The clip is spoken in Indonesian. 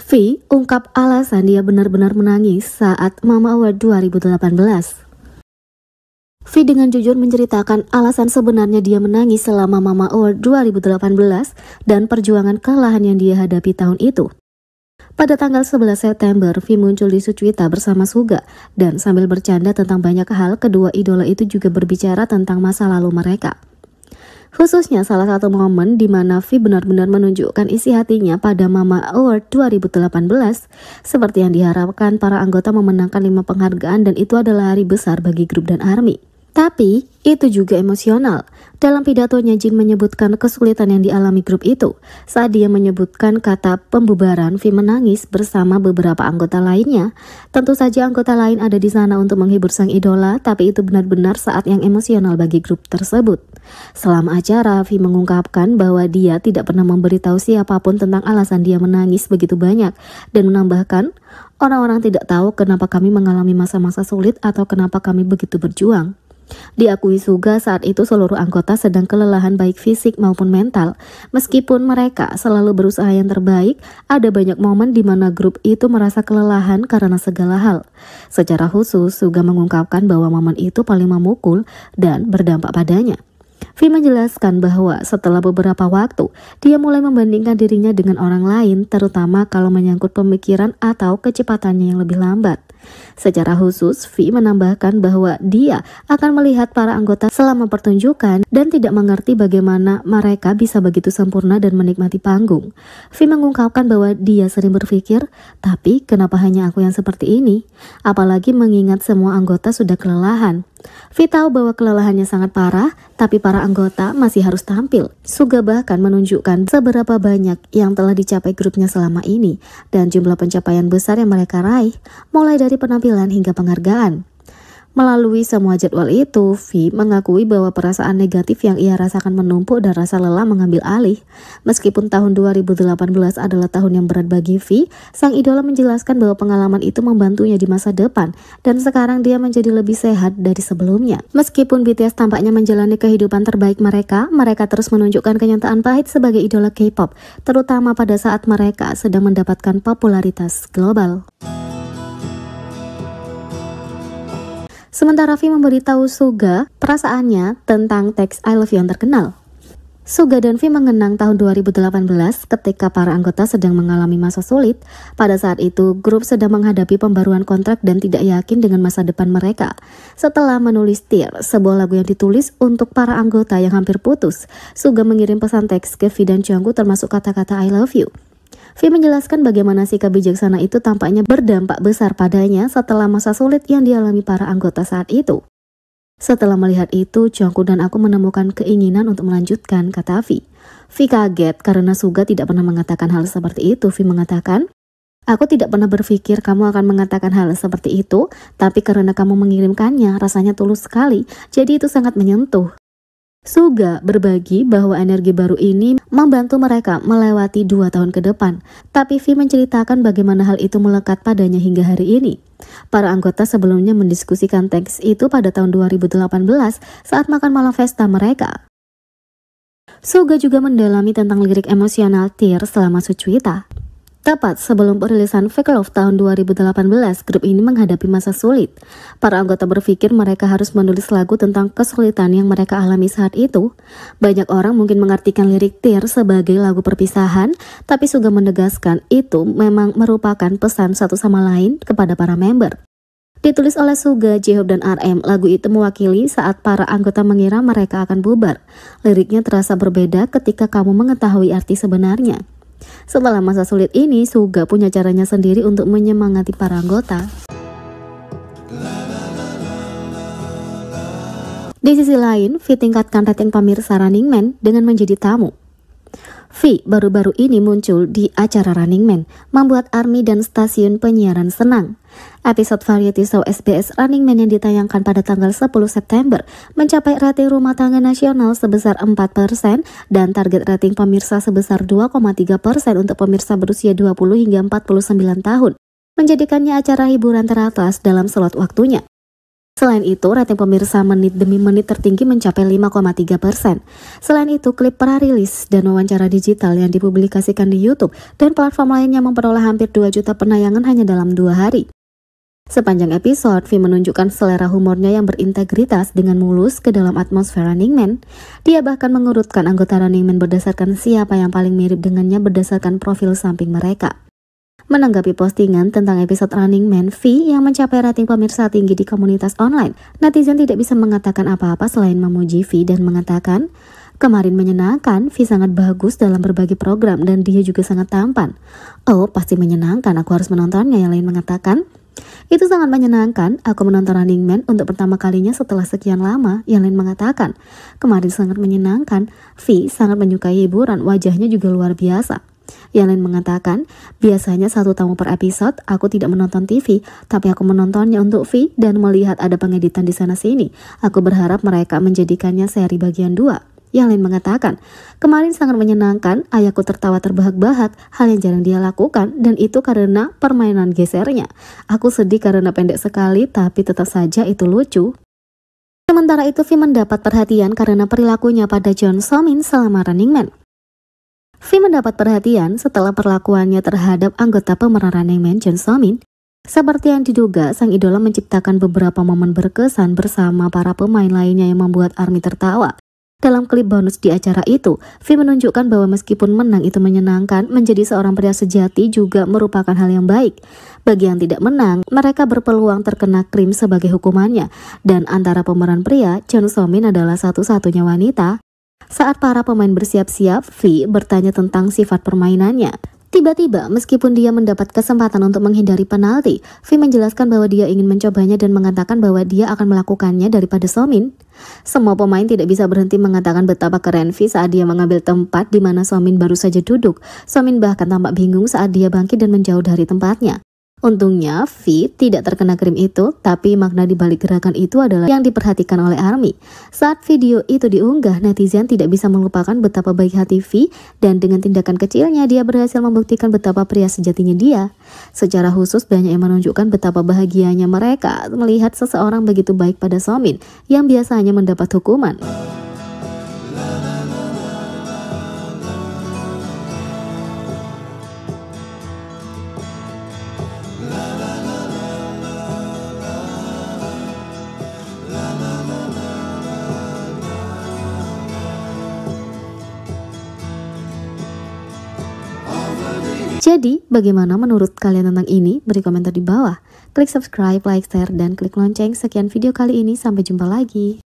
V ungkap alasan dia benar-benar menangis saat Mama Award 2018. V dengan jujur menceritakan alasan sebenarnya dia menangis selama Mama Award 2018 dan perjuangan kelelahan yang dia hadapi tahun itu. Pada tanggal 11 September, V muncul di Suchwita bersama Suga dan sambil bercanda tentang banyak hal, kedua idola itu juga berbicara tentang masa lalu mereka. Khususnya salah satu momen di mana V benar-benar menunjukkan isi hatinya pada Mama Award 2018 seperti yang diharapkan para anggota memenangkan 5 penghargaan, dan itu adalah hari besar bagi grup dan ARMY. Tapi itu juga emosional. Dalam pidatonya, Jin menyebutkan kesulitan yang dialami grup itu. Saat dia menyebutkan kata pembubaran, V menangis bersama beberapa anggota lainnya. Tentu saja anggota lain ada di sana untuk menghibur sang idola, tapi itu benar-benar saat yang emosional bagi grup tersebut. Selama acara, V mengungkapkan bahwa dia tidak pernah memberitahu siapapun tentang alasan dia menangis begitu banyak, dan menambahkan, orang-orang tidak tahu kenapa kami mengalami masa-masa sulit atau kenapa kami begitu berjuang. Diakui Suga, saat itu seluruh anggota sedang kelelahan baik fisik maupun mental. Meskipun mereka selalu berusaha yang terbaik, ada banyak momen di mana grup itu merasa kelelahan karena segala hal. Secara khusus, Suga mengungkapkan bahwa momen itu paling memukul dan berdampak padanya. V menjelaskan bahwa setelah beberapa waktu, dia mulai membandingkan dirinya dengan orang lain, terutama kalau menyangkut pemikiran atau kecepatannya yang lebih lambat. Secara khusus, V menambahkan bahwa dia akan melihat para anggota selama pertunjukan dan tidak mengerti bagaimana mereka bisa begitu sempurna dan menikmati panggung. V mengungkapkan bahwa dia sering berpikir, tapi kenapa hanya aku yang seperti ini? Apalagi mengingat semua anggota sudah kelelahan. V tahu bahwa kelelahannya sangat parah, tapi para anggota masih harus tampil. Suga bahkan menunjukkan seberapa banyak yang telah dicapai grupnya selama ini dan jumlah pencapaian besar yang mereka raih, mulai dari penampilan hingga penghargaan. Melalui semua jadwal itu, V mengakui bahwa perasaan negatif yang ia rasakan menumpuk dan rasa lelah mengambil alih. Meskipun tahun 2018 adalah tahun yang berat bagi V, sang idola menjelaskan bahwa pengalaman itu membantunya di masa depan dan sekarang dia menjadi lebih sehat dari sebelumnya. Meskipun BTS tampaknya menjalani kehidupan terbaik mereka terus menunjukkan kenyataan pahit sebagai idola K-pop, terutama pada saat mereka sedang mendapatkan popularitas global. Sementara V memberitahu Suga perasaannya tentang teks I Love You yang terkenal. Suga dan V mengenang tahun 2018 ketika para anggota sedang mengalami masa sulit. Pada saat itu, grup sedang menghadapi pembaruan kontrak dan tidak yakin dengan masa depan mereka. Setelah menulis Tear, sebuah lagu yang ditulis untuk para anggota yang hampir putus, Suga mengirim pesan teks ke V dan Jungkook termasuk kata-kata I Love You. V menjelaskan bagaimana sikap bijaksana itu tampaknya berdampak besar padanya setelah masa sulit yang dialami para anggota saat itu. Setelah melihat itu, Jungkook dan aku menemukan keinginan untuk melanjutkan, kata V. V kaget karena Suga tidak pernah mengatakan hal seperti itu. V mengatakan, aku tidak pernah berpikir kamu akan mengatakan hal seperti itu, tapi karena kamu mengirimkannya, rasanya tulus sekali, jadi itu sangat menyentuh. Suga berbagi bahwa energi baru ini membantu mereka melewati 2 tahun ke depan, tapi V menceritakan bagaimana hal itu melekat padanya hingga hari ini. Para anggota sebelumnya mendiskusikan teks itu pada tahun 2018 saat makan malam pesta mereka. Suga juga mendalami tentang lirik emosional Tear selama Suchwita. Tepat sebelum perilisan Fake Love tahun 2018, grup ini menghadapi masa sulit. Para anggota berpikir mereka harus menulis lagu tentang kesulitan yang mereka alami saat itu. Banyak orang mungkin mengartikan lirik Tear sebagai lagu perpisahan, tapi Suga menegaskan itu memang merupakan pesan satu sama lain kepada para member. Ditulis oleh Suga, J-Hope, dan RM, lagu itu mewakili saat para anggota mengira mereka akan bubar. Liriknya terasa berbeda ketika kamu mengetahui arti sebenarnya. Setelah masa sulit ini, Suga punya caranya sendiri untuk menyemangati para anggota. Di sisi lain, V tingkatkan rating pemirsa Running Man dengan menjadi tamu. V baru-baru ini muncul di acara Running Man, membuat ARMY dan stasiun penyiaran senang. Episode variety show SBS Running Man yang ditayangkan pada tanggal 10 September mencapai rating rumah tangga nasional sebesar 4% dan target rating pemirsa sebesar 2,3% untuk pemirsa berusia 20 hingga 49 tahun, menjadikannya acara hiburan teratas dalam slot waktunya. Selain itu, rating pemirsa menit demi menit tertinggi mencapai 5,3%. Selain itu, klip pra-rilis dan wawancara digital yang dipublikasikan di YouTube dan platform lainnya memperoleh hampir 2 juta penayangan hanya dalam 2 hari. Sepanjang episode, V menunjukkan selera humornya yang berintegritas dengan mulus ke dalam atmosfer Running Man. Dia bahkan mengurutkan anggota Running Man berdasarkan siapa yang paling mirip dengannya berdasarkan profil samping mereka. Menanggapi postingan tentang episode Running Man V yang mencapai rating pemirsa tinggi di komunitas online, netizen tidak bisa mengatakan apa-apa selain memuji V dan mengatakan, "Kemarin menyenangkan, V sangat bagus dalam berbagai program dan dia juga sangat tampan." "Oh, pasti menyenangkan, aku harus menontonnya," yang lain mengatakan. "Itu sangat menyenangkan, aku menonton Running Man untuk pertama kalinya setelah sekian lama," yang lain mengatakan. "Kemarin sangat menyenangkan, V sangat menyukai hiburan, wajahnya juga luar biasa." Yang lain mengatakan, "Biasanya 1 tamu per episode, aku tidak menonton TV, tapi aku menontonnya untuk V dan melihat ada pengeditan di sana-sini. Aku berharap mereka menjadikannya seri bagian 2. Yang lain mengatakan, "Kemarin sangat menyenangkan, ayahku tertawa terbahak-bahak, hal yang jarang dia lakukan, dan itu karena permainan gesernya. Aku sedih karena pendek sekali, tapi tetap saja itu lucu." Sementara itu, V mendapat perhatian karena perilakunya pada Jeon So-min selama Running Man. V mendapat perhatian setelah perlakuannya terhadap anggota pemeran Running Man Jeon So-min. Seperti yang diduga, sang idola menciptakan beberapa momen berkesan bersama para pemain lainnya yang membuat ARMY tertawa. Dalam klip bonus di acara itu, V menunjukkan bahwa meskipun menang itu menyenangkan, menjadi seorang pria sejati juga merupakan hal yang baik. Bagi yang tidak menang, mereka berpeluang terkena krim sebagai hukumannya. Dan antara pemeran pria, Jeon So-min adalah satu-satunya wanita. Saat para pemain bersiap-siap, V bertanya tentang sifat permainannya. Tiba-tiba, meskipun dia mendapat kesempatan untuk menghindari penalti, V menjelaskan bahwa dia ingin mencobanya dan mengatakan bahwa dia akan melakukannya daripada So-min. Semua pemain tidak bisa berhenti mengatakan betapa keren V saat dia mengambil tempat di mana So-min baru saja duduk. So-min bahkan tampak bingung saat dia bangkit dan menjauh dari tempatnya. Untungnya, V tidak terkena krim itu, tapi makna di balik gerakan itu adalah yang diperhatikan oleh ARMY. Saat video itu diunggah, netizen tidak bisa melupakan betapa baik hati V, dan dengan tindakan kecilnya dia berhasil membuktikan betapa pria sejatinya dia. Secara khusus, banyak yang menunjukkan betapa bahagianya mereka melihat seseorang begitu baik pada So-min, yang biasanya mendapat hukuman. Jadi, bagaimana menurut kalian tentang ini? Beri komentar di bawah. Klik subscribe, like, share, dan klik lonceng. Sekian video kali ini, sampai jumpa lagi.